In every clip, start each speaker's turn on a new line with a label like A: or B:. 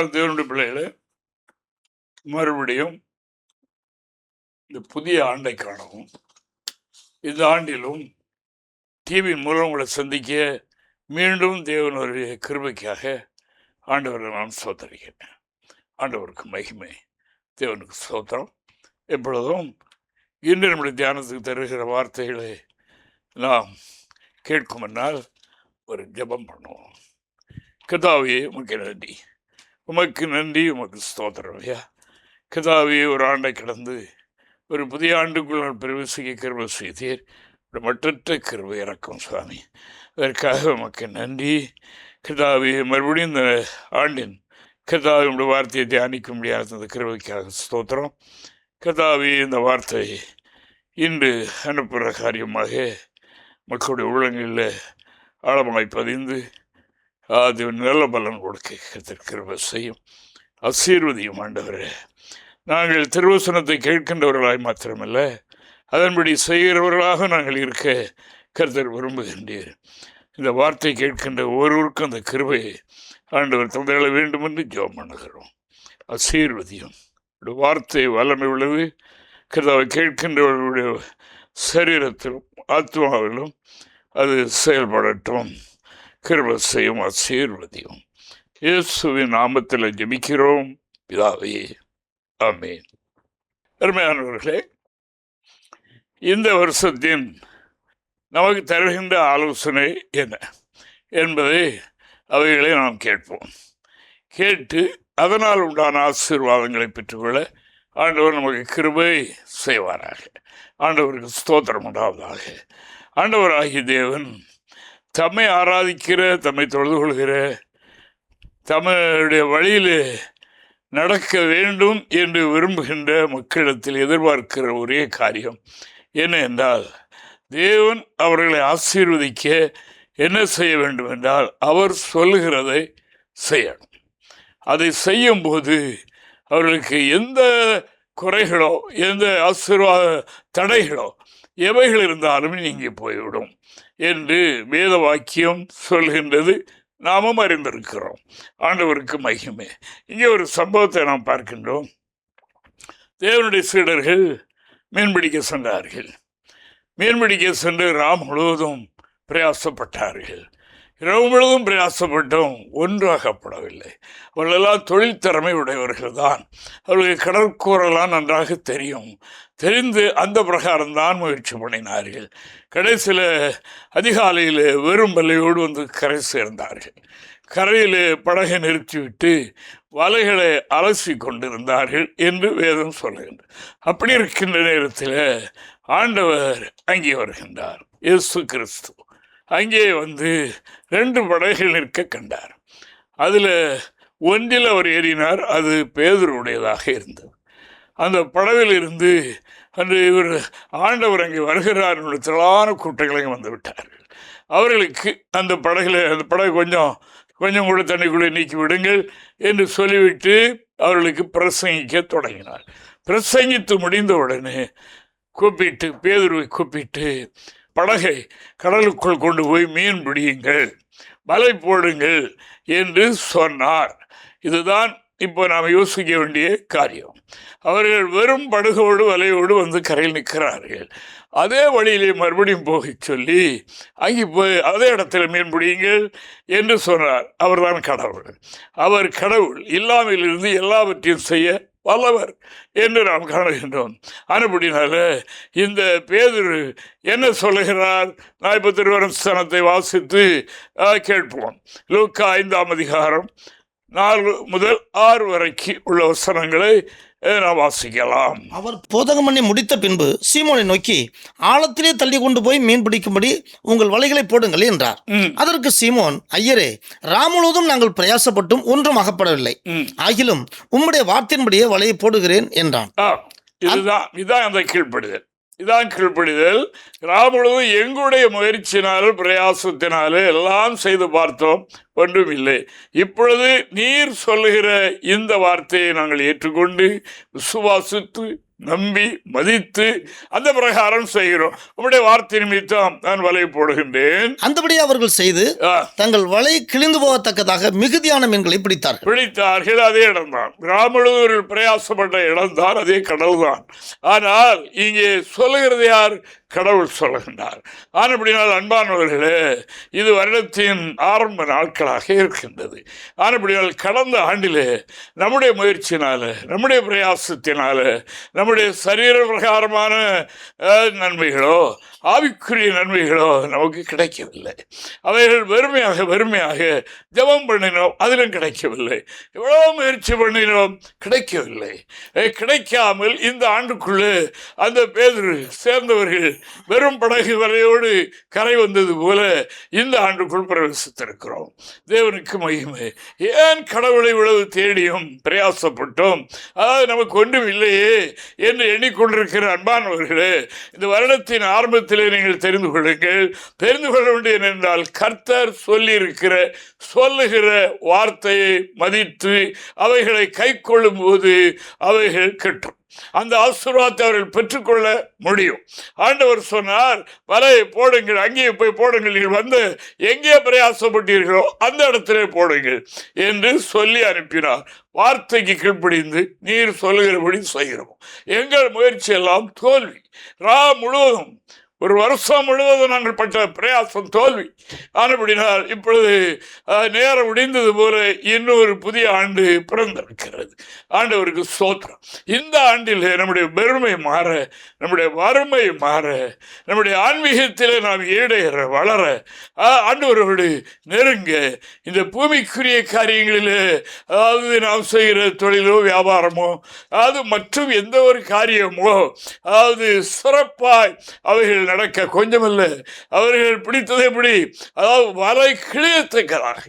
A: பிரியமான தேவனுடைய பிள்ளைகளே, மறுபடியும் இந்த புதிய ஆண்டை காணவும், இந்த ஆண்டிலும் டிவியின் மூலம் உங்களை சந்திக்க மீண்டும் தேவனுடைய கிருபைக்காக ஆண்டவரை நான் சோதரிக்கிறேன். ஆண்டவருக்கு மகிமை, தேவனுக்கு சோத்திரம். எப்பொழுதும் இன்று நம்முடைய தியானத்துக்கு தருகிற வார்த்தைகளை நாம் கேட்குமென்னால் ஒரு ஜெபம் பண்ணுவோம். கர்த்தாவே, உமக்கு நன்றி, உமக்கு நன்றி, உமக்கு ஸ்தோத்திரம். ஐயா கர்த்தாவே, ஒரு ஆண்டை கடந்து ஒரு புதிய ஆண்டுக்குள் நான் பிரவேசிக்க கிருபை செய்தீர். மற்றற்ற கிருபை இறக்கும் சுவாமி, அதற்காக உமக்கு நன்றி. கர்த்தாவே, மறுபடியும் இந்த ஆண்டின் கர்த்தாவே உடைய வார்த்தையை தியானிக்க முடியாத இந்த கிருபைக்காக ஸ்தோத்திரம். கர்த்தாவே, இந்த வார்த்தை இன்று அனுப்புகிற காரியமாக மக்களுடைய உள்ளங்களில் ஆழமாய் பதிந்து அது நல்ல பலன் கொடுக்க கிருபை செய்யும். ஆசீர்வதியும் ஆண்டவரே. நாங்கள் திருவசனத்தை கேட்கின்றவர்களாய் மாத்திரமல்ல, அதன்படி செய்கிறவர்களாக நாங்கள் இருக்க கர்த்தர் விரும்புகின்றீர். இந்த வார்த்தை கேட்கின்ற ஒவ்வொருவருக்கும் அந்த கிருபையை ஆண்டவர் தந்தள வேண்டும் என்று ஜெபம் பண்ணுகிறோம். ஆசீர்வதியும். வார்த்தை வல்லமை உள்ளது. கர்த்தாவை கேட்கின்றவர்களுடைய சரீரத்திலும் ஆத்மாவிலும் அது செயல்படட்டும். கிருபை செய்யும். ஆசீர்வதியும். இயேசுவின் நாமத்தில் ஜெபிக்கிறோம் பிதாவே, ஆமென். அருமையானவர்களே, இந்த வருஷத்தின் நமக்கு தருகின்ற ஆலோசனை என்ன என்பதை அவைகளை நாம் கேட்போம். கேட்டு அதனால் உண்டான ஆசீர்வாதங்களை பெற்றுக்கொள்ள ஆண்டவர் நமக்கு கிருபை செய்வாராக. ஆண்டவருக்கு ஸ்தோத்திரம் உண்டாவதாக. ஆண்டவராகிய தேவன் தம்மை ஆராதிக்கிற, தம்மை தொழுது கொள்கிற, தம்முடைய வழியில் நடக்க வேண்டும் என்று விரும்புகின்ற மக்களிடத்தில் எதிர்பார்க்கிற ஒரே காரியம் என்ன என்றால், தேவன் அவர்களை ஆசீர்வதிக்க என்ன செய்ய வேண்டும் என்றால் அவர் சொல்லுகிறதை செய்யணும். அதை செய்யும்போது அவர்களுக்கு எந்த குறைகளோ எந்த ஆசீர்வாத தடைகளோ எவைகள் இருந்தாலும் நீங்கி போய்விடும் என்று வேத வாக்கியம் சொல்கின்றது. நாமும் அறிந்திருக்கிறோம். ஆண்டவருக்கு மகிமை. இங்கே ஒரு சம்பவத்தை நாம் பார்க்கின்றோம். தேவனுடைய சீடர்கள் மீன்பிடிக்க சென்றார்கள். மீன்பிடிக்க சென்று ராம் முழுவதும் பிரயாசப்பட்டார்கள். இரவு முழுவதும் பிரயாசப்பட்டும் ஒன்றாகப்படவில்லை. அவர்களெல்லாம் தொழில் திறமை உடையவர்கள் தான். அவர்களுக்கு கடற்கூரெல்லாம் நன்றாக தெரிந்து அந்த பிரகாரம்தான் முயற்சி பண்ணினார்கள். கடைசியில் அதிகாலையில் வெறும் வலையோடு வந்து கரை சேர்ந்தார்கள். கரையில் படகை நிறுத்திவிட்டு வலைகளை அலசி கொண்டிருந்தார்கள் என்று வேதம் சொல்லுகின்றது. அப்படி இருக்கின்ற நேரத்தில் ஆண்டவர் அங்கே வருகின்றார். இயேசு கிறிஸ்து அங்கே வந்து 2 படகுகள் நிற்க கண்டார். அதில் ஒன்றில் அவர் ஏறினார். அது பேதுருடையதாக இருந்தது. அந்த படவில் இருந்து அன்று இவர் ஆண்டவர் அங்கே வருகிறார் என்ற திரளான கூட்டங்களை வந்து விட்டார்கள். அவர்களுக்கு அந்த படகு கொஞ்சம் கூட தண்ணிக்குள்ளே நீக்கி விடுங்கள் என்று சொல்லிவிட்டு அவர்களுக்கு பிரசங்கிக்க தொடங்கினார். பிரசங்கித்து முடிந்த உடனே பேதுருவை கூப்பிட்டு படகை கடலுக்குள் கொண்டு போய் மீன் பிடியுங்கள், வலை போடுங்கள் என்று சொன்னார். இதுதான் இப்போ நாம் யோசிக்க வேண்டிய காரியம். அவர்கள் வெறும் படகோடு வலையோடு வந்து கரையில் நிற்கிறார்கள். அதே வழியிலே மறுபடியும் போக சொல்லி அங்கே போய் அதே இடத்துல மீன் பிடியுங்கள் என்று சொன்னார். அவர்தான் கடவுள். அவர் கடவுள். இல்லாமல் இருந்து எல்லாவற்றையும் செய்ய வல்லவர் என்று நாம் காணுகின்றோம். அதுபடினால இந்த பேதுரு என்ன சொல்லுகிறார்? நான் இப்போ திருவசனத்தை வாசித்து கேட்போம். லூக்கா 5ஆம் அதிகாரம் 4 முதல் 6 வரைக்கும் உள்ள வசனங்களை நாம் வாசிக்கலாம்.
B: அவர் போதகம் பண்ணி முடித்த பின்பு சீமோனை நோக்கி, ஆழத்திலே தள்ளி கொண்டு போய் மீன் பிடிக்கும்படி உங்கள் வலைகளை போடுங்கள் என்றார். அதற்கு சீமோன், ஐயரே, ராமுழுவதும் நாங்கள் பிரயாசப்பட்டும் ஒன்றும் அகப்படவில்லை. ஆகிலும் உம்முடைய வார்த்தையின்படியே வலையை போடுகிறேன் என்றான்.
A: இதுதான் அந்த கீழ்ப்படிதல். இதான் கீழ்ப்படிதல். ராமுழுவதும் எங்களுடைய முயற்சினாலும் பிரயாசத்தினாலும் எல்லாம் செய்து பார்த்தோம், ஒன்றும் இல்லை. இப்பொழுது நீர் சொல்லுகிற இந்த வார்த்தையை நாங்கள் ஏற்றுக்கொண்டு விசுவாசித்து நம்பி மதித்து அந்த பிரகாரம் செய்கிறோம். உம்முடைய வார்த்தை நிமித்தம் நான் வலை போடுகின்றேன்.
B: அந்தபடி அவர்கள் செய்து தங்கள் வலை கிழிந்து போகத்தக்கதாக மிகுதியான மீன்களை
A: பிடித்தார்கள். அதே இடம்தான், ராமழுதூரில் பிரயாசப்பட்ட இடம்தான், அதே கடல் தான். ஆனால் இங்கே சொல்லுகிறது யார்? கடவுள் சொல்லுகின்றார். ஆனப்படினால் அன்பானவர்களே, இது வருடத்தின் ஆரம்ப நாட்களாக இருக்கின்றது. ஆனப்படினால் கடந்த ஆண்டிலே நம்முடைய முயற்சினால, நம்முடைய பிரயாசத்தினால, நம்முடைய சரீர பிரகாரமான நன்மைகளோ ஆவிக்குரிய நன்மைகளோ நமக்கு கிடைக்கவில்லை. அவைகள் வெறுமையாக ஜெபம் பண்ணினோம், அதிலும் கிடைக்கவில்லை. எவ்வளோ முயற்சி பண்ணினோம், கிடைக்கவில்லை. கிடைக்காமல் இந்த ஆண்டுக்குள்ளே அந்த பேதுரு சேர்ந்தவர்கள் வெறும் படகு வலையோடு கரை வந்தது போல இந்த ஆண்டுக்குள் பிரவேசித்திருக்கிறோம். தேவனுக்கு மகிமை. ஏன் கடவுளை இவ்வளவு தேடியும் பிரயாசப்பட்டோம், அதாவது நமக்கு ஒன்றும் இல்லையே என்று எண்ணிக்கொண்டிருக்கிற அன்பானவர்களே, இந்த வருடத்தின் ஆரம்பத்திலே நீங்கள் தெரிந்து கொள்ளுங்கள். தெரிந்து கொள்ள வேண்டியது என்றால், கர்த்தர் சொல்லுகிற வார்த்தையை மதித்து அவைகளை கை கொள்ளும் போது அவைகள் கிட்டும். அந்த ஆசீர்வாதத்தை அவர்கள் பெற்றுக்கொள்ள முடியும். ஆண்டவர் சொன்னார், வலையை போடுங்கள், அங்கேயே போய் போடுங்கள், நீங்கள் வந்து எங்கே பிரயாசப்பட்டீர்களோ அந்த இடத்திலே போடுங்கள் என்று சொல்லி அனுப்பினார். வார்த்தைக்கு கீழ்ப்படிந்து நீர் சொல்லுகிறபடி செய்கிறோம். எங்கள் முயற்சி எல்லாம் தோல்வி. முழுவதும் ஒரு வருஷம் முழுவதும் நாங்கள் பட்ட பிரயாசம் தோல்வி. ஆனபடினால் இப்பொழுது நேரம் முடிந்தது போல இன்னொரு புதிய ஆண்டு பிறந்திருக்கிறது. ஆண்டவருக்கு ஸ்தோத்திரம். இந்த ஆண்டில் நம்முடைய பெருமை மாற, நம்முடைய வறுமை மாற, நம்முடைய ஆன்மீகத்திலே நாம் ஈடேற வளர, ஆண்டவரோடு நெருங்க, இந்த பூமிக்குரிய காரியங்களிலே, அதாவது நாம் செய்கிற தொழிலோ வியாபாரமோ, அதாவது மற்றும் எந்த ஒரு காரியமோ, அதாவது சிறப்பாய் அவைகள் நடக்க கொஞ்சமில்லை. அவர்கள் பிடித்தது எப்படி? அதாவது வலை கிழியத்தக்கதாக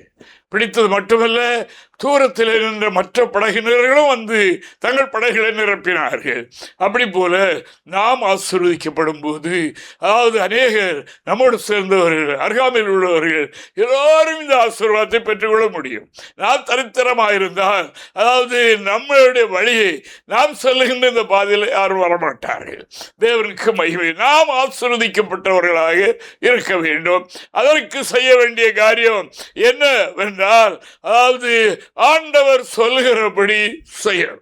A: பிடித்தது மட்டுமல்ல, தூரத்தில் நின்ற மற்ற படகினர்களும் வந்து தங்கள் படகுகளை நிரப்பினார்கள். அப்படி போல நாம் ஆசீர்வதிக்கப்படும் போது, அதாவது அநேகர் நம்மோடு சேர்ந்தவர்கள், அருகாமையில் உள்ளவர்கள் எல்லோரும் இந்த ஆசீர்வாதத்தை பெற்றுக்கொள்ள முடியும். நாம் தரித்திரமாயிருந்தால், அதாவது நம்மளுடைய வழியை நாம் செல்லுகின்ற இந்த பாதையில் யாரும் வரமாட்டார்கள். தேவனுக்கு மகிமை. நாம் ஆசீர்வதிக்கப்பட்டவர்களாக இருக்க வேண்டும். அதற்கு செய்ய வேண்டிய காரியம் என்னவென்றால், அதாவது ஆண்டவர் சொல்லுகிறபடி செய்யணும்.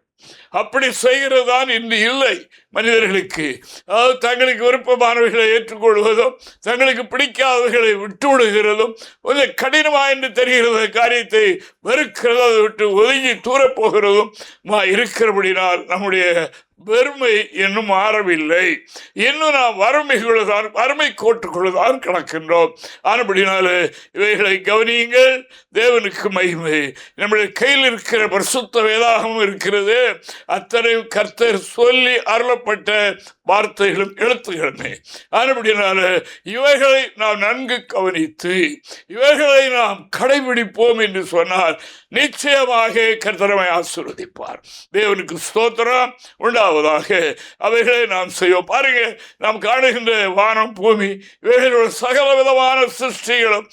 A: அப்படி செய்கிறதான் இன்று இல்லை மனிதர்களுக்கு. அதாவது தங்களுக்கு விருப்பமானவர்களை ஏற்றுக்கொள்வதும் தங்களுக்கு பிடிக்காதவர்களை விட்டு விடுகிறதும் கொஞ்சம் கடினமாக என்று தெரிகிறது. காரியத்தை வெறுக்கிறதும் அதை விட்டு ஒதுங்கி தூரப்போகிறதும் இருக்கிறபடினால் நம்முடைய வெறுமை இன்னும் மாறவில்லை. இன்னும் நாம் வறுமை கோட்டுக்குள்ளதான் கிடக்கின்றோம். ஆனபடினால இவைகளை கவனியுங்கள். தேவனுக்கு மகிமை. நம்முடைய கையில் இருக்கிற பரிசுத்த வேதாகமும் இருக்கிறது. அத்தனை கர்த்தர் சொல்லி அருளப்பட்ட வார்த்தைகளும் எழுத்துகளுமே. ஆனபடினால இவைகளை நாம் நன்கு கவனித்து இவைகளை நாம் கடைபிடிப்போம் என்று சொன்னால் நிச்சயமாக கர்த்தரை ஆசீர்வதிப்பார். தேவனுக்கு ஸ்தோத்திரம் உண்டாவதாக. அவைகளை நாம் செய்வோம். பாருங்க, நாம் காணுகின்ற வானம் பூமி இவைகளோட சகல விதமான சிருஷ்டிகளும்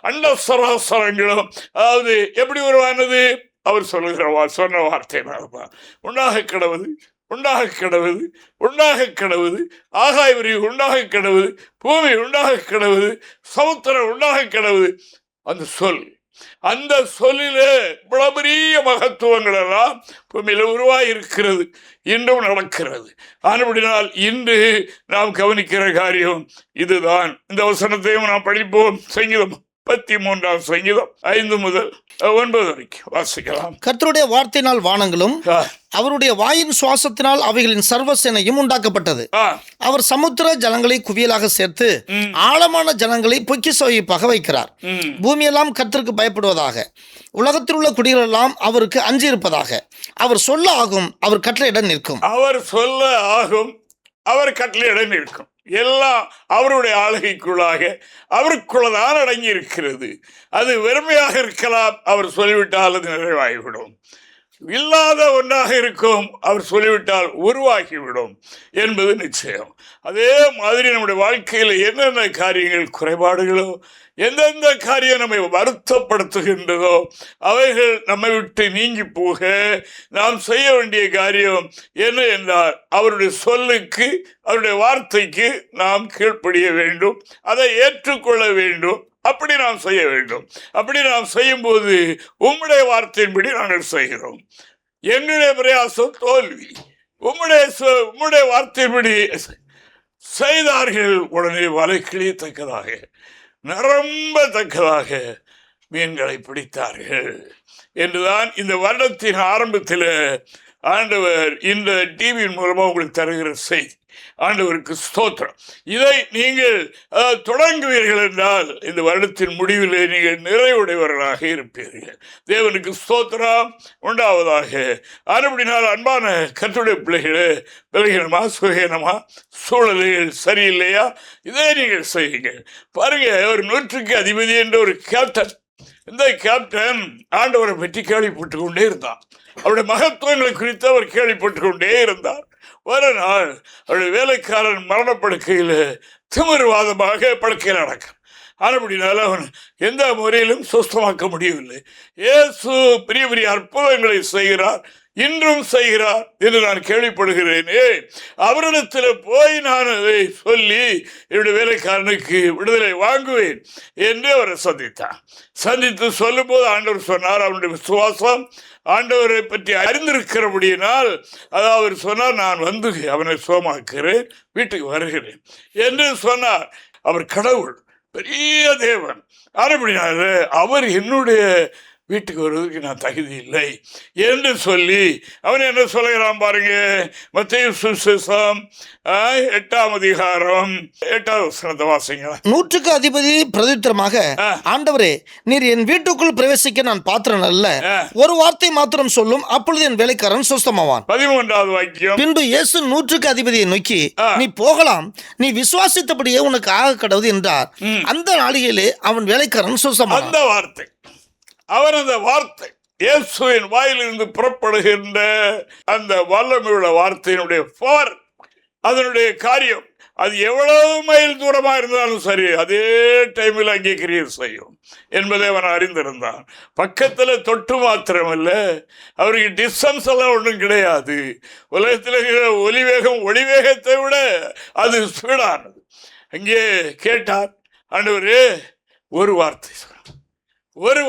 A: அண்ட சராசரங்களும், அதாவது எப்படி உருவானது? அவர் சொன்ன வார்த்தை உண்டாக கிடவது, ஆகாய விரிவு உண்டாக கிடவது, பூமி உண்டாக கிடவது, சமுத்திரம் உண்டாக கிடவது. அந்த சொல்லிலே பெரிய மகத்துவங்கள் எல்லாம் பூமியில உருவாயிருக்கிறது, இன்றும் நடக்கிறது. ஆனபடினால் இன்று நாம் கவனிக்கிற காரியம் இதுதான். இந்த வசனத்தையும் நாம் படிப்போம். சங்கீதம் 33 சங்கீதம் 5 முதல் 9 வரைக்கும் வாசிக்கலாம்.
B: கர்த்தருடைய வார்த்தையினால் வானங்களும் அவருடைய வாயின் சுவாசத்தினால் அவைகளின் சர்வசேனையும் உண்டாக்கப்பட்டது. அவர் சமுத்திர ஜலங்களை குவியலாக சேர்த்து ஆழமான ஜலங்களை பொக்கிஷ வைப்பாக வைக்கிறார். பூமியெல்லாம் கர்த்தருக்கு பயப்படுவதாக, உலகத்தில் உள்ள குடிகள் எல்லாம் அவருக்கு அஞ்சி இருப்பதாக. அவர் சொல்ல ஆகும், அவர் கட்டளையிட நிற்கும்.
A: அவர் சொல்ல ஆகும், அவர் கட்டளையிட நிற்கும். எல்லாம் அவருடைய ஆளுகைக்குள்ளாக அவருக்குள்ளதான் அடங்கி இருக்கிறது. அது வெறுமையாக இருக்கலாம், அவர் சொல்லிவிட்டால் அது நிறைவாகிவிடும். இல்லாத ஒன்றாக இருக்கும், அவர் சொல்லிவிட்டால் உருவாகிவிடும் என்பது நிச்சயம். அதே மாதிரி நம்முடைய வாழ்க்கையில் என்னென்ன காரியங்கள் குறைபாடுகளோ, எந்தெந்த காரியம் நம்மை வருத்தப்படுத்துகின்றதோ அவைகள் நம்மை விட்டு நீங்கி போக நாம் செய்ய வேண்டிய காரியம் என்ன என்றால், அவருடைய சொல்லுக்கு, அவருடைய வார்த்தைக்கு நாம் கீழ்ப்படிய வேண்டும், அதை ஏற்றுக்கொள்ள வேண்டும். அப்படி நாம் செய்ய வேண்டும். அப்படி நாம் செய்யும் போது உம்முடைய வார்த்தையின்படி நாங்கள் செய்கிறோம். எங்களுடைய பிரயாசம் தோல்வி, உம்முடைய வார்த்தையின்படி செய்தார்கள். உடனே வலை கிழியத்தக்கதாக, நிரம்பத்தக்கதாக மீன்களை பிடித்தார்கள் என்றுதான் இந்த வருடத்தின் ஆரம்பத்தில் ஆண்டவர் இந்த டிவியின் மூலமாக உங்களுக்கு தருகிற செய்தி. ஆண்டவருக்கு ஸ்தோத்திரம். இதை நீங்கள் தொடங்குவீர்கள் என்றால் இந்த வருடத்தின் முடிவில் நீங்கள் நிறைவுடையவர்களாக இருப்பீர்கள். தேவனுக்கு ஸ்தோத்திரம் உண்டாவதாக. அப்படினால் அன்பான கர்த்தருடைய பிள்ளைகளே, விலகினமா சுகீனமா, சூழல்கள் சரியில்லையா, இதை நீங்கள் செய்யுங்கள். பாருங்க, ஒரு 100க்கு அதிபதி என்ற ஒரு கேப்டன், இந்த கேப்டன் ஆண்டவரை பற்றி கேள்விப்பட்டு கொண்டே இருந்தான். அவருடைய மகத்துவங்களை குறித்து அவர் கேள்விப்பட்டு கொண்டே இருந்தார். ஒரு நாள் அவருடைய வேலைக்காரன் மரணப்படுக்கையில் திமிர்வாதமாக படுக்கையில் நடக்கும். ஆனபடினால அவன் எந்த முறையிலும் சுஸ்தமாக்க முடியவில்லை. இயேசு பெரிய பெரிய அற்புதங்களை செய்கிறார், இன்றும் செய்கிறார் என்று நான் கேள்விப்படுகிறேனே. அவரிடத்தில் போய் நான் அதை சொல்லி என்னுடைய வேலைக்காரனுக்கு விடுதலை வாங்குவேன் என்று அவரை சந்தித்து சொல்லும் போது ஆண்டவர் சொன்னார், அவனுடைய விசுவாசம் ஆண்டவரை பற்றி அறிந்திருக்கிறபடியினால் அவர் சொன்னார், நான் வந்து அவனை சுகமாக்குறேன், வீட்டுக்கு வருகிறேன் என்று சொன்னார். அவர் கடவுள், பெரிய தேவன். அப்படினால அவர் என்னுடைய வீட்டுக்கு வருவதற்கு நான் தகுதி இல்லை என்று சொல்லி அவன் என்ன சொல்லுகிறான் பாருங்க. மத்தேயு சுவிசேஷம் 8ஆம் அதிகாரம் 8வது வசனத்தை வாசிங்க.
B: 100க்கு அதிபதி பிரதித்திரமாக, ஆண்டவரே, நீர் என் வீட்டுக்குள் பிரவேசிக்க நான் பாத்திரன் அல்ல, ஒரு வார்த்தை மாத்திரம் சொல்லும், அப்பொழுது என் வேலைக்காரன் சுஸ்தமாவான்.
A: 13வது வாக்கியம்.
B: பின்பு இயேசு 100க்கு அதிபதியை நோக்கி, நீ போகலாம், நீ விசுவாசித்தபடியே உனக்கு ஆக கடவுது என்றார். அந்த நாளிலே அவன் வேலைக்காரன் சுஸ்தமானான்.
A: அந்த வார்த்தை, அவர் அந்த வார்த்தை, இயேசுவின் வாயிலிருந்து புறப்படுகின்ற அந்த வல்லமையுள்ள வார்த்தையினுடைய பவர், அதனுடைய காரியம், அது எவ்வளவு மைல் தூரமாக இருந்தாலும் சரி, அதே டைமில் அங்கே கிரியேட் செய்யும் என்பதை அவன் அறிந்திருந்தான். பக்கத்தில் தொட்டு மாத்திரமல்ல, அவருக்கு டிஸ்டன்ஸ் எல்லாம் ஒன்றும் கிடையாது. உலகத்தில் இருக்கிற ஒளிவேகத்தை விட அது ஸ்பீடானது. அங்கே கேட்டார், ஆண்டவரே, ஒரு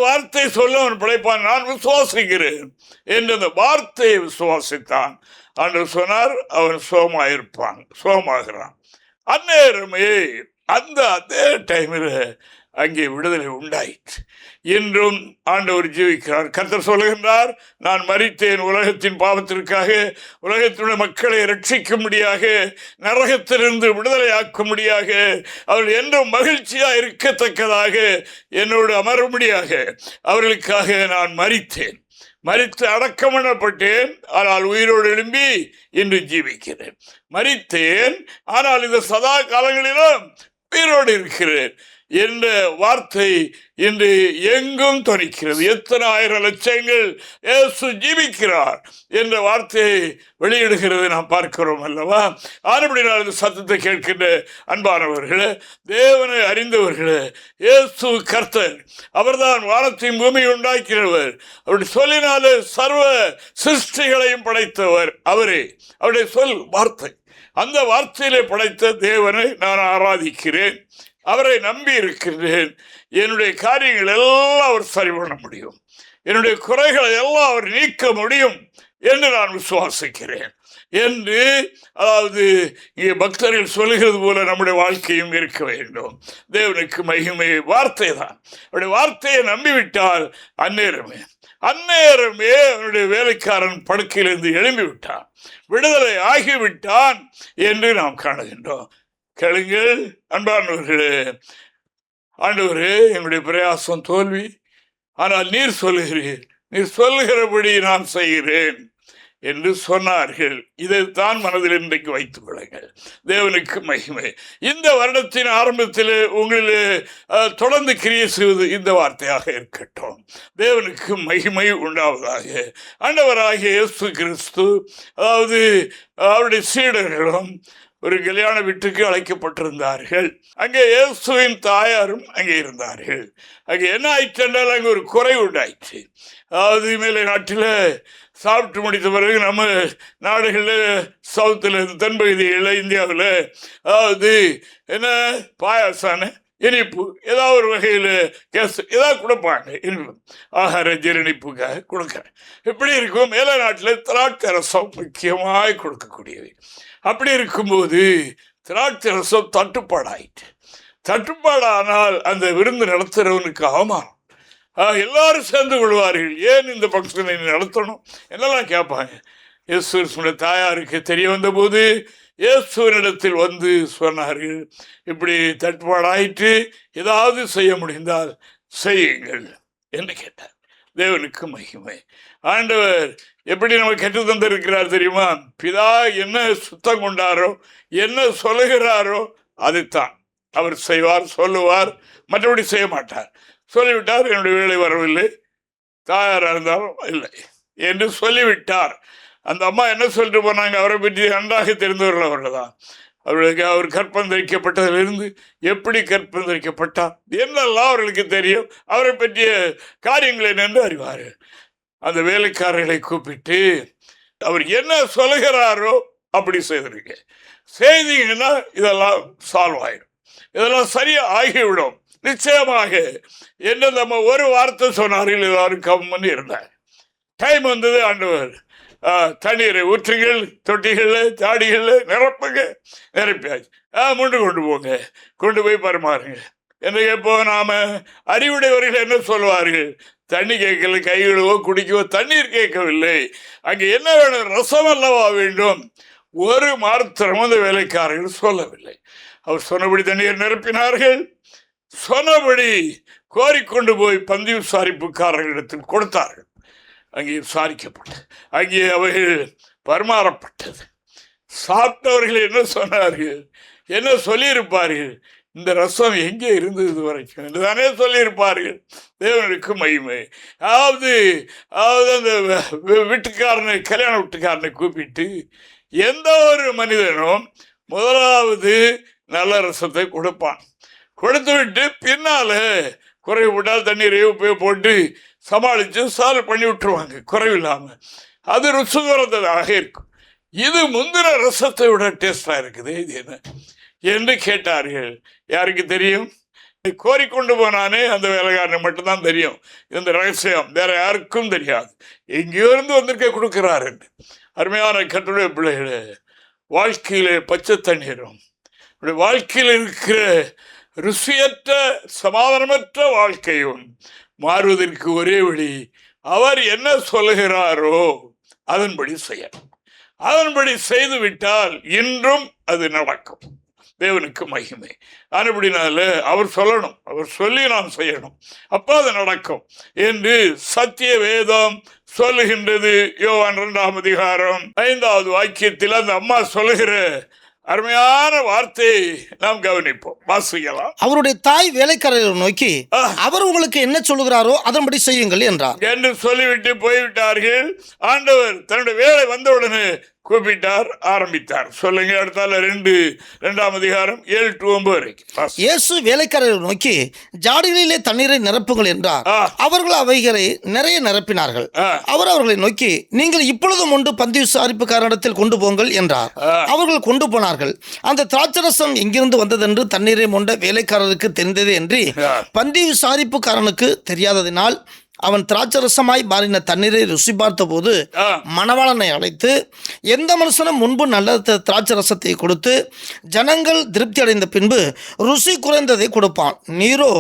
A: வார்த்தை சொல்ல அவன் பிழைப்பான், நான் விசுவாசிக்கிறேன் என்று அந்த வார்த்தையை விசுவாசித்தான். ஆண்டவர் சொன்னார், அவன் சுகமாகிறான். அந்நேரமே அதே டைமில் அங்கே விடுதலை உண்டாயிற்று. இன்றும் ஆண்டவர் ஜீவிக்கிறார். கர்த்தர் சொல்லுகின்றார், நான் மரித்தேன் உலகத்தின் பாவத்திற்காக, உலகத்தினுடைய மக்களை ரட்சிக்கும்படியாக, நரகத்திலிருந்து விடுதலை ஆக்கும்படியாக, அவர்கள் என்றும் மகிழ்ச்சியாக இருக்கத்தக்கதாக, என்னோடு அமரும்படியாக அவர்களுக்காக நான் மரித்து அடக்கம் பண்ணப்பட்டேன், ஆனால் உயிரோடு எழும்பி இன்று ஜீவிக்கிறேன். மரித்தேன், ஆனால் இந்த சதா காலங்களிலும் உயிரோடு இருக்கிறேன் என்ற வார்த்தை இன்று எங்கும் தொனிக்கிறது. எத்தனை ஆயிரம் லட்சங்கள் இயேசு ஜீவிக்கிறார் என்ற வார்த்தையை வெளியிடுகிறது நாம் பார்க்கிறோம் அல்லவா? ஆனபடினால் இந்த சத்தத்தை கேட்கின்ற அன்பானவர்களே, தேவனை அறிந்தவர்களே, இயேசு கர்த்தர், அவர்தான் வானத்தையும் பூமியை உண்டாக்கிறவர். அவருடைய சொல்லினாலே சர்வ சிருஷ்டிகளையும் படைத்தவர் அவரே. அவருடைய சொல் வார்த்தை, அந்த வார்த்தையிலே படைத்த தேவனை நான் ஆராதிக்கிறேன், அவரை நம்பி இருக்கின்றேன். என்னுடைய காரியங்கள் எல்லாம் அவர் சரி பண்ண முடியும், என்னுடைய குறைகளை எல்லாம் அவர் நீக்க முடியும் என்று நான் விசுவாசிக்கிறேன் என்று, அதாவது இங்கே பக்தர்கள் சொல்லுகிறது போல நம்முடைய வாழ்க்கையும் இருக்க வேண்டும். தேவனுக்கு மகிமை வார்த்தை தான். அவருடைய வார்த்தையை நம்பிவிட்டால் அந்நேரமே அவனுடைய வேலைக்காரன் படுக்கையிலிருந்து எழும்பி விட்டான், விடுதலை ஆகிவிட்டான் என்று நாம் காணுகின்றோம். கேளுங்கள் அன்பானவர்களே, ஆண்டவரே, என்னுடைய பிரயாசம் தோல்வி, ஆனால் நீர் சொல்லுகிறீர், நீர் சொல்லுகிறபடி நான் செய்கிறேன் என்று சொன்னார்கள். இதைத்தான் மனதில் இன்றைக்கு வைத்துக் கொள்ளுங்கள். தேவனுக்கு மகிமை. இந்த வருடத்தின் ஆரம்பத்தில் உங்களில் தொடர்ந்து கிரியை செய்வது இந்த வார்த்தையாக இருக்கட்டும். தேவனுக்கு மகிமை உண்டாவதாக. ஆண்டவராகிய இயேசு கிறிஸ்து, அதாவது அவருடைய சீடர்களும் ஒரு கல்யாண வீட்டுக்கு அழைக்கப்பட்டிருந்தார்கள். அங்கே இயேசுவின் தாயாரும் அங்கே இருந்தார்கள். அங்கே என்ன ஆயிற்று என்றால் அங்கே ஒரு குறை உண்டாயிற்று. அதாவது மேலே நாட்டில் சாப்பிட்டு முடித்த பிறகு நம்ம நாடுகளில், சவுத்தில், தென்பகுதிகளில், இந்தியாவில் அதாவது என்ன பாயாசான இனிப்பு ஏதாவது ஒரு வகையில் கேஸ் ஏதாவது கொடுப்பாங்க. இனிப்பு ஆகார ஜீரணிப்புக்காக கொடுக்குறேன். இப்படி இருக்கும். மேலே நாட்டில் திராட்சை ரசம் முக்கியமாக கொடுக்கக்கூடியது. அப்படி இருக்கும்போது திராட்சை ரசம் தட்டுப்பாடாயிட்டு. தட்டுப்பாடானால் அந்த விருந்து நடத்துகிறவனுக்கு அவமானம். எல்லாரும் சேர்ந்து கொள்வார்கள். ஏன் இந்த பங்கனை நடத்தணும் என்னெல்லாம் கேட்பாங்க. இயேசுடைய தாயாருக்கு தெரிய வந்தபோது இயேசுவனிடத்தில் வந்து சொன்னார்கள், இப்படி தட்டுப்பாடாயிட்டு ஏதாவது செய்ய முடிந்தால் செய்யுங்கள் என்று கேட்டார். தேவனுக்கு மகிமை. ஆண்டவர் எப்படி நம்ம கற்று தந்திருக்கிறார் தெரியுமா? பிதா என்ன சுத்தம் கொண்டாரோ, என்ன சொல்லுகிறாரோ அதைத்தான் அவர் செய்வார், சொல்லுவார். மற்றபடி செய்ய மாட்டார். சொல்லிவிட்டார், என்னுடைய வேலை வரவில்லை, தாயாராக இருந்தாலும் இல்லை என்று சொல்லிவிட்டார். அந்த அம்மா என்ன சொல்லிட்டு போனாங்க? அவரை பற்றி நன்றாக தெரிந்தவர்கள் அவர்கள் தான். அவர்களுக்கு அவர் கற்பந்தரிக்கப்பட்டதிலிருந்து எப்படி கற்பந்தரிக்கப்பட்டார் என்னெல்லாம் அவர்களுக்கு தெரியும். அவரை பற்றிய காரியங்கள் என்னென்று அறிவார்கள். அந்த வேலைக்காரர்களை கூப்பிட்டு அவர் என்ன சொல்லுகிறாரோ அப்படி செய்திருக்க செய்தீங்கன்னா இதெல்லாம் சால்வ் ஆகிடும், இதெல்லாம் சரியா ஆகிவிடும் நிச்சயமாக என்ன. நம்ம ஒரு வார்த்தை சொன்னார்கள், எல்லாரும் கம்மன்னு இருந்தார். டைம் வந்தது. ஆண்டவர் தண்ணீரை ஊற்றுங்கள், தொட்டிகளில், தாடிகளில் நிரப்புங்க. நிரப்பியாச்சு. முண்டு கொண்டு போங்க, கொண்டு போய் பரிமாறுங்க என்று எப்போ நாம அறிவுடையவர்கள் என்ன சொல்வார்கள்? தண்ணி கேட்கல, கைகளுவோ குடிக்கவோ தண்ணீர் கேட்கவில்லை. அங்கே என்ன வேணும்? ரசம் அல்லவா வேண்டும். ஒரு மாத்திரமும் அந்த வேலைக்காரர்கள் சொல்லவில்லை. அவர் சொன்னபடி தண்ணீர் நிரப்பினார்கள். சொன்னபடி கோரிக்கொண்டு போய் பந்தி விசாரிப்புக்காரர்களிடத்தில் கொடுத்தார்கள். அங்கே விசாரிக்கப்பட்டு அங்கே அவைகள் பரிமாறப்பட்டது. சாப்பிட்டவர்கள் என்ன சொன்னார்கள்? என்ன சொல்லியிருப்பார்கள்? இந்த ரசம் எங்கே இருந்தது இது வரைக்கும் என்று தானே சொல்லியிருப்பார்கள். தேவனுக்கு மகிமை. அதாவது அந்த வீட்டுக்காரனை, கல்யாண வீட்டுக்காரனை கூப்பிட்டு எந்த ஒரு மனிதனும் முதலாவது நல்ல ரசத்தை கொடுப்பான். கொடுத்து விட்டு பின்னால குறைவுபட்டால் தண்ணீரை போட்டு சமாளித்து சால்வ் பண்ணி விட்டுருவாங்க குறைவில்லாமல். அது ருசுகரந்ததாக இருக்கும். இது முந்தின ரசத்தை விட டேஸ்டாக இருக்குது, இது என்ன என்று கேட்டார்கள். யாருக்கு தெரியும்? கோரிக்கொண்டு போனானே அந்த வேலைக்காரனை மட்டும்தான் தெரியும் இந்த ரகசியம், வேற யாருக்கும் தெரியாது. எங்கேயோ இருந்து வந்திருக்க கொடுக்கிறார் என்று. அருமையான கட்டுரை பிள்ளைகளே, வாழ்க்கையிலே பச்சை தண்ணீரும் வாழ்க்கையில் இருக்கிற ருசியற்ற சமாதானமற்ற வாழ்க்கையும் மாறுவதற்கு ஒரே வழி, அவர் என்ன சொல்லுகிறாரோ அதன்படி செய்யணும். அதன்படி செய்து விட்டால் இன்றும் அது நடக்கும். தேவனுக்கு மகிமை. அப்படினால அவர் சொல்லணும், அவர் சொல்லி நாம் செய்யணும், அப்போ அது நடக்கும் என்று சத்திய வேதம் சொல்லுகின்றது. யோவான் 2ஆம் அதிகாரம் 5வது வாக்கியத்தில் அந்த அம்மா சொல்லுகிற அருமையான வார்த்தையை நாம் கவனிப்போம், வாசிக்கலாம்.
B: அவருடைய தாய் வேலைக்காரரை நோக்கி, அவர் உங்களுக்கு என்ன சொல்லுகிறாரோ அதன்படி செய்யுங்கள் என்றார்
A: என்று சொல்லிவிட்டு போய்விட்டார்கள். ஆண்டவர் தன்னுடைய வேலை வந்தவுடனே கூப்பிட்டார், ஆரம்பித்தார். சொல்லுங்க. அடுத்தால 2ஆம் அதிகாரம் 7-9 வரைக்கும்.
B: இயேசு வேலைக்காரரை நோக்கி, ஜாடிகளிலே தண்ணீரை நிரப்புங்கள் என்றார். அவர்கள் அவைகளை நிறைய நிரப்பினார்கள். அவர் அவர்களை நோக்கி, நீங்கள் இப்பொழுதும் உண்டு பந்தி விசாரிப்புக்காரனிடத்தில் கொண்டு போங்கள் என்றார். அவர்கள் கொண்டு போனார்கள். அந்த திராட்சரசம் எங்கிருந்து வந்ததென்று தண்ணீரை மொண்ட வேலைக்காரருக்கு தெரிந்தது என்று பந்தி விசாரிப்புக்காரனுக்கு தெரியாததினால் அவன் திராட்சரசமாய் மாறின தண்ணீரை ருசி பார்த்த போது மணவாளனை அழைத்து, எந்த மனுஷனும் முன்பு நல்ல திராட்சரசத்தை கொடுத்து ஜனங்கள் திருப்தி அடைந்த பின்பு ருசி குறைந்ததை கொடுப்பான், நீரோ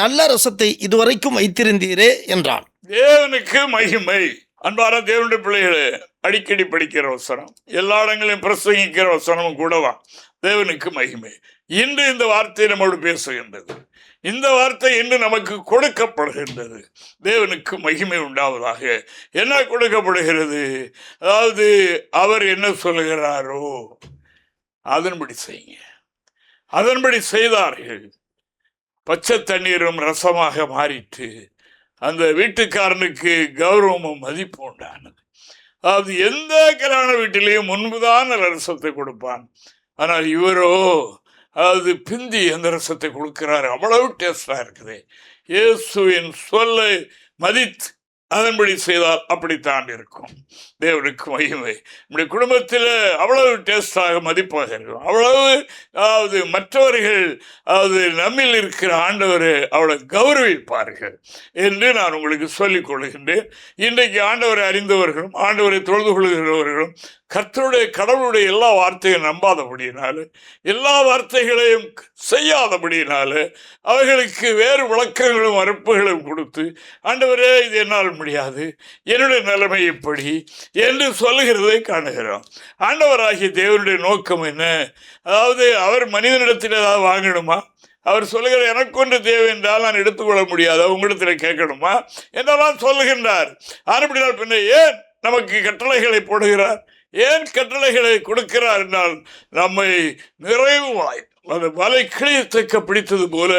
B: நல்ல ரசத்தை இதுவரைக்கும் வைத்திருந்தீரே என்றான்.
A: தேவனுக்கு மகிமை. அன்பான தேவனுடைய பிள்ளைகளே, அடிக்கடி படிக்கிற வசனம், எல்லா இடங்களையும் பிரசங்கிக்கிற வசனமும் கூடதான். தேவனுக்கு மகிமை. இன்று இந்த வார்த்தை நம்மோடு பேசுகின்றது. இந்த வார்த்தை இன்று நமக்கு கொடுக்கப்படுகின்றது. தேவனுக்கு மகிமை உண்டாவதாக. என்ன கொடுக்கப்படுகிறது? அதாவது அவர் என்ன சொல்லுகிறாரோ அதன்படி செய்யுங்க. அதன்படி செய்தார்கள். பச்சை தண்ணீரும் ரசமாக மாறிட்டு அந்த வீட்டுக்காரனுக்கு கௌரவமும் மதிப்பு உண்டானது. அதாவது எந்த கல்யாண வீட்டிலையும் முன்புதான் ரசத்தை கொடுப்பான். ஆனால் இவரோ அதாவது பிந்தி அந்த ரசத்தை கொடுக்கிறார். அவ்வளவு டேஸ்டா இருக்குது. இயேசுவின் சொல்லை மதித்து அதன்படி செய்தால் அப்படித்தான் இருக்கும். தேவனுக்கு மகிமை. நம்முடைய குடும்பத்தில் அவ்வளவு டேஸ்டாக மதிப்பாக இருக்கும். அவ்வளவு அதாவது மற்றவர்கள் அதாவது நம்மில் இருக்கிற ஆண்டவரை அவளை கௌரவிப்பார்கள் என்று நான் உங்களுக்கு சொல்லிக் கொள்கின்றேன். இன்றைக்கு ஆண்டவரை அறிந்தவர்களும் ஆண்டவரை தொழுது கொள்கிறவர்களும் கர்த்தருடைய கடவுளுடைய எல்லா வார்த்தையும் நம்பாதபடியினால, எல்லா வார்த்தைகளையும் செய்யாதபடியினால அவர்களுக்கு வேறு விளக்கங்களும் மறுப்புகளும் கொடுத்து, ஆண்டவரே இது என்னால் முடியாது, என்னுடைய நிலைமை இப்படி என்று சொல்லுகிறதை காணுகிறோம். ஆண்டவராகிய தேவனுடைய நோக்கம் என்ன? அதாவது அவர் மனிதனிடத்தில் ஏதாவது வாங்கணுமா? அவர் சொல்லுகிற எனக்கு ஒன்று தேவை என்றால் நான் எடுத்துக்கொள்ள முடியாது, உங்களிடத்தில் கேட்கணுமா என்றெல்லாம் சொல்லுகின்றார். ஆனப்படினால் பின்ன ஏன் நமக்கு கட்டளைகளை போடுகிறார்? ஏன் கட்டளைகளை கொடுக்கிறார் என்றால் நம்மை நிறைவாய் அந்த வலை கிளியத்தக்க பிடித்தது போல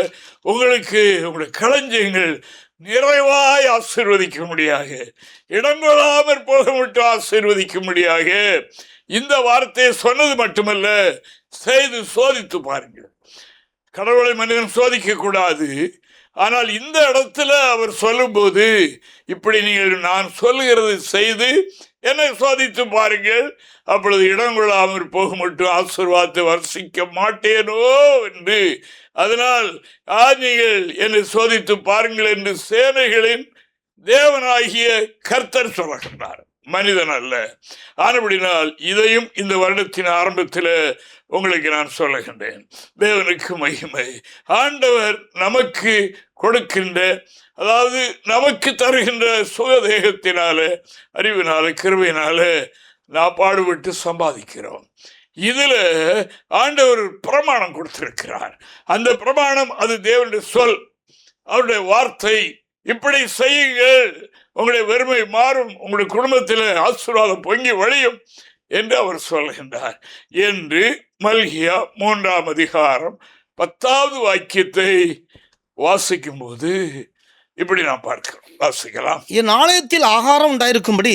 A: உங்களுக்கு உங்களுடைய களஞ்சியங்கள் நிறைவாய் ஆசீர்வதிக்கும்படியாக, இடங்கொள்ளாமற் போக மட்டும் ஆசீர்வதிக்கும்படியாக இந்த வார்த்தையை சொன்னது மட்டுமல்ல, செய்து சோதித்து பாருங்கள். கடவுளை மனிதன் சோதிக்க கூடாது. ஆனால் இந்த இடத்துல அவர் சொல்லும்போது இப்படி நீங்கள் நான் சொல்லுகிறது செய்து என்னை சோதித்து பாருங்கள், அப்பொழுது இடங்கொள்ளாமற் போக மட்டும் ஆசீர்வாதத்தை வர்ஷிக்க மாட்டேனோ என்று. அதனால் நீங்கள் என்னை சோதித்து பாருங்கள் என்று சேனைகளின் தேவனாகிய கர்த்தர் சொல்லுகின்றார், மனிதன் அல்ல. ஆனபடினால் இதையும் இந்த வருடத்தின் ஆரம்பத்தில் உங்களுக்கு நான் சொல்லுகின்றேன். தேவனுக்கு மகிமை. ஆண்டவர் நமக்கு கொடுக்கின்ற அதாவது நமக்கு தருகின்ற சுகதேகத்தினால, அறிவினால, கிருபையினால நான் பாடுபட்டு சம்பாதிக்கிறோம். இதுல ஆண்டவர் பிரமாணம் கொடுத்திருக்கிறார். அந்த பிரமாணம் அது தேவனுடைய சொல், அவருடைய வார்த்தை. இப்படி செய்யுங்கள், உங்களுடைய வெறுமை மாறும், உங்களுடைய குடும்பத்தில் ஆசீர்வாதம் பொங்கி வழியும் என்று அவர் சொல்கின்றார் என்று மல்கியா 3ஆம் அதிகாரம் 10வது வாக்கியத்தை வாசிக்கும் போது இப்படி நான் பார்க்கிறோம். வாசிக்கலாம்.
B: என் ஆலயத்தில் ஆகாரம் உண்டாயிருக்கும்படி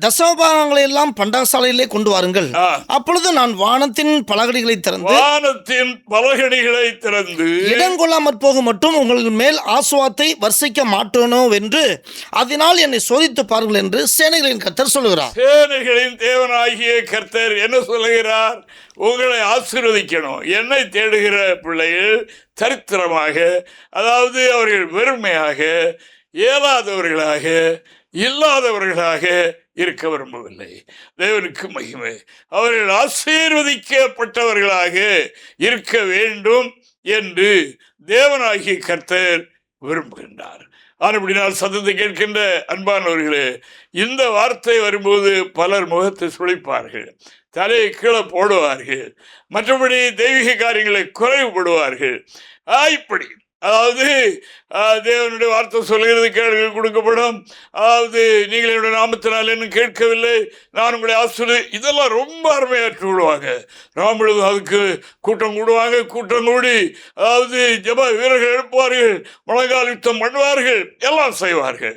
B: தசமபாகங்களை எல்லாம் பண்டகசாலையிலே கொண்டு வாருங்கள். அப்பொழுது நான் வானத்தின் பலகடிகளை திறந்து இடங்கொள்ளாமற் போக மட்டும் உங்கள் மேல் ஆசுவாத்தை வர்ஷிக்க மாட்டோனோ என்று அதனால் என்னை சோதித்து பாருங்கள் என்று சேனைகளின் கர்த்தர் சொல்லுகிறார்.
A: சேனைகளின் தேவனாகிய கர்த்தர் என்ன சொல்லுகிறார்? உங்களை ஆசீர்வதிக்கணும். என்னை தேடுகிற பிள்ளைகள் சரித்திரமாக, அதாவது அவர்கள் வெறுமையாக, இயலாதவர்களாக, இல்லாதவர்களாக இருக்க விரும்பவில்லை. தேவனுக்கு மகிமை. அவர்கள் ஆசீர்வதிக்கப்பட்டவர்களாக இருக்க வேண்டும் என்று தேவனாகிய கர்த்தர் விரும்புகின்றார். அப்படினால் சத்தத்தை கேட்கின்ற அன்பானவர்களே, இந்த வார்த்தை வரும்போது பலர் முகத்தை சுழிப்பார்கள், தலையை கீழே போடுவார்கள், மற்றபடி தெய்வீக காரியங்களை குறைவுபடுவார்கள். இப்படி அதாவது தேவனுடைய வார்த்தை சொல்கிறது கேள்விகள் கொடுக்கப்படும். அதாவது நீங்கள் என்னுடைய நாமத்தினால் இன்னும் கேட்கவில்லை, நான் உங்களுடைய ஆசிரியர், இதெல்லாம் ரொம்ப அருமையாற்றி விடுவாங்க. ராம்பொழுது அதுக்கு கூட்டம் கூடுவாங்க. கூட்டம் கூடி அதாவது ஜெப வீரர்கள் எழுப்புவார்கள், முழங்கால் யுத்தம் பண்ணுவார்கள், எல்லாம் செய்வார்கள்,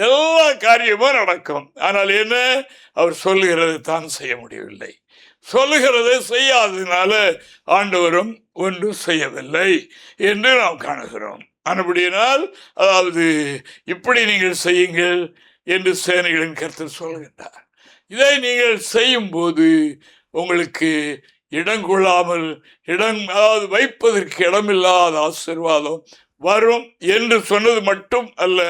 A: எல்லா காரியமும் நடக்கும். ஆனால் என்ன, அவர் சொல்லுகிறது தான் செய்ய முடியவில்லை. சொல்லுகிறதை செய்யாததுனால ஆண்டவரும் ஒன்றும் செய்யவில்லை என்று நாம் காணுகிறோம். அப்படினால் அதாவது இப்படி நீங்கள் செய்யுங்கள் என்று சேனைகளின் கர்த்தர் சொல்கின்றார். இதை நீங்கள் செய்யும் போது உங்களுக்கு இடங்கொள்ளாமல் அதாவது வைப்பதற்கு இடமில்லாத ஆசீர்வாதம் வரும் என்று சொன்னது மட்டும் அல்ல,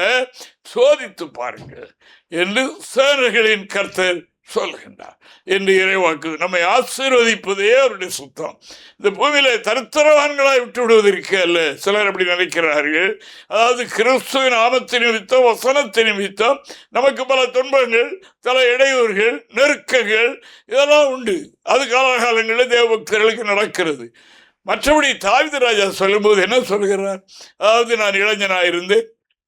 A: சோதித்து பாருங்கள் என்று சேனைகளின் கர்த்தர் சொல்கின்றார் என்று இறைவாக்கு. நம்மை ஆசீர்வதிப்பதே அவருடைய சுத்தம். இந்த பூமியில தரித்திரவான்களாய் விட்டு விடுவதற்கு அல்ல. சிலர் அப்படி நினைக்கிறார்கள். அதாவது கிறிஸ்துவின் நாமத்தின் நிமித்தம், வசனத்தின் நிமித்தம் நமக்கு பல துன்பங்கள், பல இடையூறுகள், நெருக்கங்கள் இதெல்லாம் உண்டு. அது காலகாலங்களில் தேவபக்தர்களுக்கு நடக்கிறது. மற்றபடி தாவீது ராஜா சொல்லும்போது என்ன சொல்கிறார்? அதாவது நான் இளைஞனாயிருந்து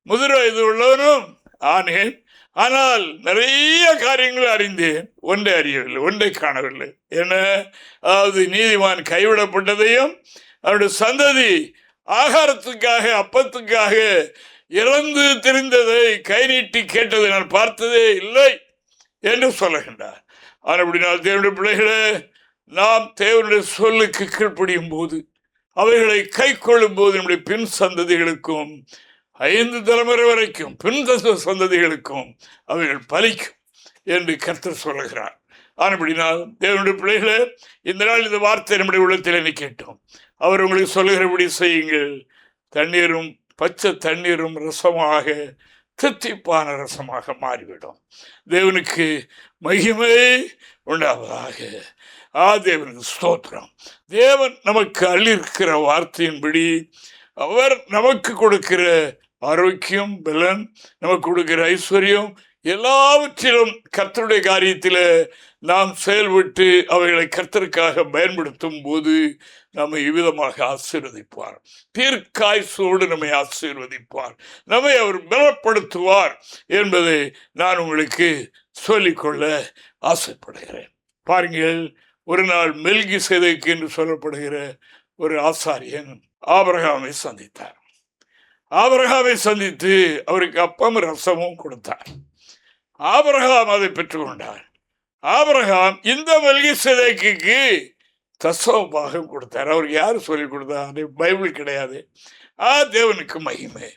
A: முதிர் வயது உள்ளவனும் ஆனேன், ஆனால் நிறைய காரியங்கள் அறிந்தேன், ஒன்றை அறியவில்லை, ஒன்றை காணவில்லை. என்ன? அதாவது நீதிமான் கைவிடப்பட்டதையும் அவருடைய சந்ததி ஆகாரத்துக்காக அப்பத்துக்காக இறந்து தெரிந்ததை கை நீட்டி கேட்டதை நான் பார்த்ததே இல்லை என்று சொல்லுகின்றார். ஆனால் அப்படினால் தேவனுடைய பிள்ளைகளே, நாம் தேவனுடைய சொல்லுக்கு கீழ்ப்படியும் போது, அவைகளை கை கொள்ளும் போது நம்முடைய பின் சந்ததிகளுக்கும் 5 தலைமுறை வரைக்கும் பின் சந்ததிகளுக்கும் அவைகள் பலிக்கும் என்று கர்த்தர் சொல்லுகிறார். ஆனபடினால் தேவனுடைய பிள்ளைகளே, இந்த நாள் இந்த வார்த்தை நம்முடைய உள்ளத்தில் கேட்டோம். அவர் உங்களுக்கு சொல்லுகிறபடி செய்யுங்கள். தண்ணீரும் பச்சை தண்ணீரும் ரசமாக தித்திப்பான ரசமாக மாறிவிடும். தேவனுக்கு மகிமை உண்டாவதாக. தேவனுக்கு ஸ்தோத்திரம். தேவன் நமக்கு அள்ளியிருக்கிற வார்த்தையின்படி அவர் நமக்கு கொடுக்கிற ஆரோக்கியம், பலன், நமக்கு கொடுக்கிற ஐஸ்வர்யம் எல்லாவற்றிலும் கர்த்தருடைய காரியத்தில் நாம் செயல்பட்டு அவைகளை கர்த்தருக்காக பயன்படுத்தும் போது நம்மை இவ்விதமாக ஆசீர்வதிப்பார். தீர்க்காயுசோடு நம்மை ஆசீர்வதிப்பார், நம்மை அவர் பலப்படுத்துவார் என்பதை நான் உங்களுக்கு சொல்லிக்கொள்ள ஆசைப்படுகிறேன். பாருங்கள், ஒரு நாள் மெல்கிசேதேக்கு என்று சொல்லப்படுகிற ஒரு ஆசாரியன் ஆபிரகாமை சந்தித்தார். ஆபிரகாமை சந்தித்து அவருக்கு அப்பம் ரசமும் கொடுத்தார். ஆபிரகாம் அதை பெற்றுக்கொண்டார். ஆபிரகாம் இந்த மெல்கிசேதேக்குக்கு தசமபாகம் கொடுத்தார். அவருக்கு யார் சொல்லிக் கொடுத்தார்? பைபிள் கிடையாது. தேவனுக்கு மகிமை.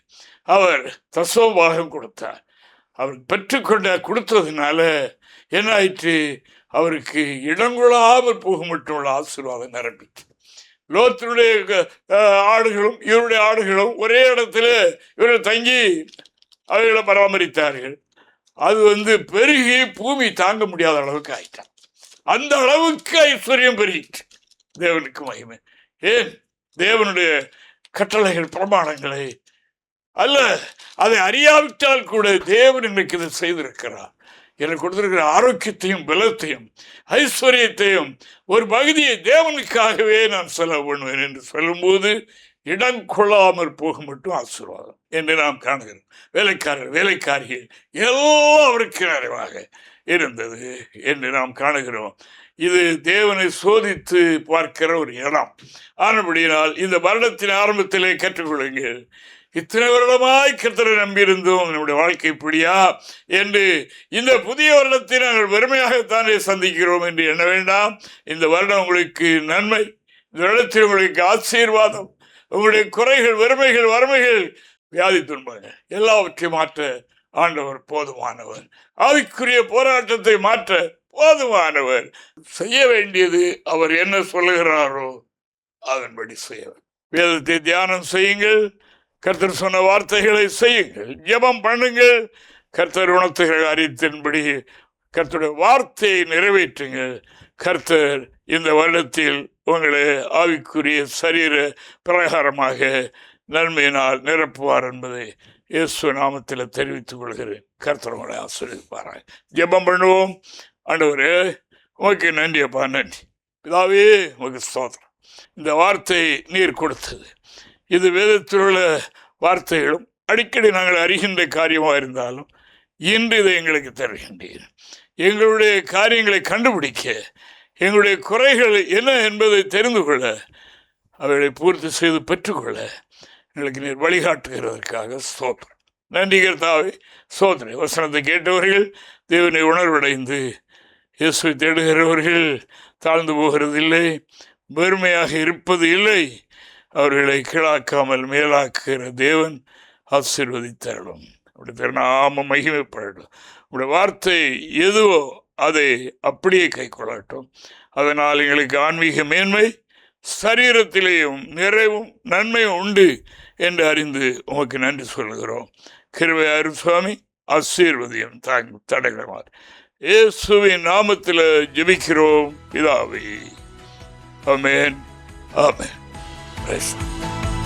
A: அவர் தசமபாகம் கொடுத்தார். அவர் பெற்றுக்கொண்ட கொடுத்ததுனால என்ன ஆயிற்று? அவருக்கு இடங்கொள்ளாமல் போக மட்டும் உள்ள ஆசீர்வாதம் நிரம்பிட்டு, லோத்தினுடைய ஆடுகளும் இவருடைய ஆடுகளும் ஒரே இடத்துல இவர்கள் தங்கி அவைகளை பராமரித்தார்கள். அது பெருகி பூமி தாங்க முடியாத அளவுக்கு ஆயிட்டான். அந்த அளவுக்கு ஐஸ்வர்யம் பெருகிட்டு. தேவனுக்கு மகிமை. ஏன்? தேவனுடைய கட்டளைகள் பிரமாணங்களை அல்ல, அதை அறியாவிட்டால் கூட தேவன் இன்னைக்கு இதை செய்திருக்கிறார். எனக்கு கொடுத்திருக்கிற ஆரோக்கியத்தையும் பலத்தையும் ஐஸ்வர்யத்தையும் ஒரு பகுதியை தேவனுக்காகவே நான் செலவு பண்ணுவேன் என்று சொல்லும்போது இடம் கொள்ளாமல் போக மட்டும் ஆசீர்வாதம் என்று நாம் காணுகிறோம். வேலைக்காரர் வேலைக்காரிகள் எல்லாம் அவருக்கு நிறைவாக இருந்தது என்று நாம் காணுகிறோம். இது தேவனை சோதித்து பார்க்கிற ஒரு இடம். ஆனபடியினால் இந்த வருடத்தின் ஆரம்பத்திலே கற்றுக்கொள்ளுங்கள். இத்தனை வருடமாய் கர்த்தரை நம்பியிருந்தோம், நம்முடைய வாழ்க்கை இப்படியா என்று இந்த புதிய வருடத்தை நாங்கள் வெறுமையாகத்தானே சந்திக்கிறோம் என்று எண்ண வேண்டாம். இந்த வருடம் உங்களுக்கு நன்மை, இந்த வருடத்தில் உங்களுக்கு ஆசீர்வாதம். உங்களுடைய குறைகள், வெறுமைகள், வறுமைகள், வியாதி துன்பங்கள் எல்லாவற்றையும் மாற்ற ஆண்டவர் போதுமானவர். ஆவிக்குரிய போராட்டத்தை மாற்ற போதுமானவர். செய்ய வேண்டியது அவர் என்ன சொல்லுகிறாரோ அதன்படி செய்யவர். வேதத்தை தியானம் செய்யுங்கள், கர்த்தர் சொன்ன வார்த்தைகளை செய்யுங்கள், ஜெபம் பண்ணுங்கள், கர்த்தர் உணர்த்துகிற காரியத்தின்படி கர்த்தருடைய வார்த்தையை நிறைவேற்றுங்கள். கர்த்தர் இந்த வருடத்தில் உங்களை ஆவிக்குரிய சரீர பிரகாரமாக நன்மையினால் நிரப்புவார் என்பதை இயேசு நாமத்தில் தெரிவித்துக் கொள்கிறேன். கர்த்தர் உங்களை ஆசீர்வதிப்பாராக. ஜெபம் பண்ணுவோம். ஆண்டவரே, உமக்கு நன்றி அப்பா, நன்றி பிதாவே, உமக்கு ஸ்தோத்திரம். இந்த வார்த்தை நீர் கொடுத்தது. இது வேதத்தில் உள்ள வார்த்தைகளும் அடிக்கடி நாங்கள் அறிகின்ற காரியமாக இருந்தாலும் இன்று இதை எங்களுக்கு தருகின்றீர். எங்களுடைய காரியங்களை கண்டுபிடிக்க, எங்களுடைய குறைகள் என்ன என்பதை தெரிந்து கொள்ள, அவைகளை பூர்த்தி செய்து பெற்றுக்கொள்ள எங்களுக்கு நீர் வழிகாட்டுகிறதற்காக ஸ்தோத்திரம். நன்றி கர்த்தாவே, ஸ்தோத்திரம். வசனத்தை கேட்டவர்கள் தேவனை உணர்வடைந்து இயேசுவை தேடுகிறவர்கள் தாழ்ந்து போகிறதில்லை, பெருமையாக இருப்பது இல்லை. அவர்களை கீழாக்காமல் மேலாக்குகிற தேவன் ஆசீர்வதித்தருளும். அப்படி நாம மகிமைப்படட்டும். உடைய வார்த்தை எதுவோ அதை அப்படியே கை கொள்ளட்டும். அதனால் எங்களுக்கு ஆன்மீக மேன்மை, சரீரத்திலேயும் நிறைவும் நன்மையும் உண்டு என்று அறிந்து உமக்கு நன்றி சொல்கிறோம். கிருபை அருள் சுவாமி, ஆசீர்வதியும் தடைகளமார் இயேசுவின் நாமத்தில் ஜெபிக்கிறோம் பிதாவே. ஆமென், ஆமென். Praise.